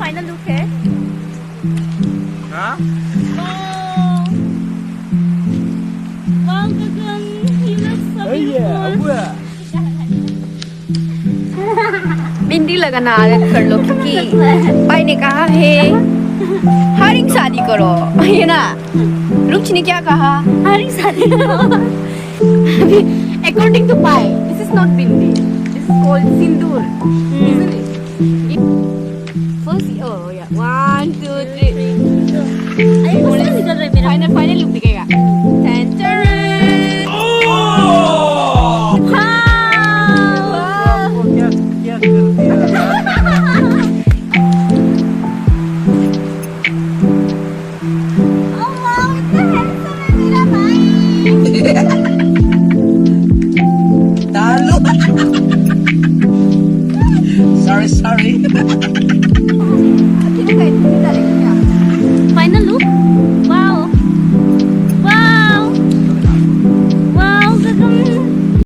final look है? हाँ? Wow, Gagan, you look so beautiful. बिंदी लगाना आदत कर लो क्योंकि भाई ने कहा है हरिंग शादी करो है ना रुक्ष ने क्या कहा हरी शादी करो. according to Pai this is not bindi this is called sindur isn't it first oh yeah 1 2 3 अरे कौन सा निकल रहा है मेरा? final look दिखेगा Tantan. क्या क्या कर दिया? Oh wow, इतना handsome है मेरा भाई. Talo. Sorry. Kita kayak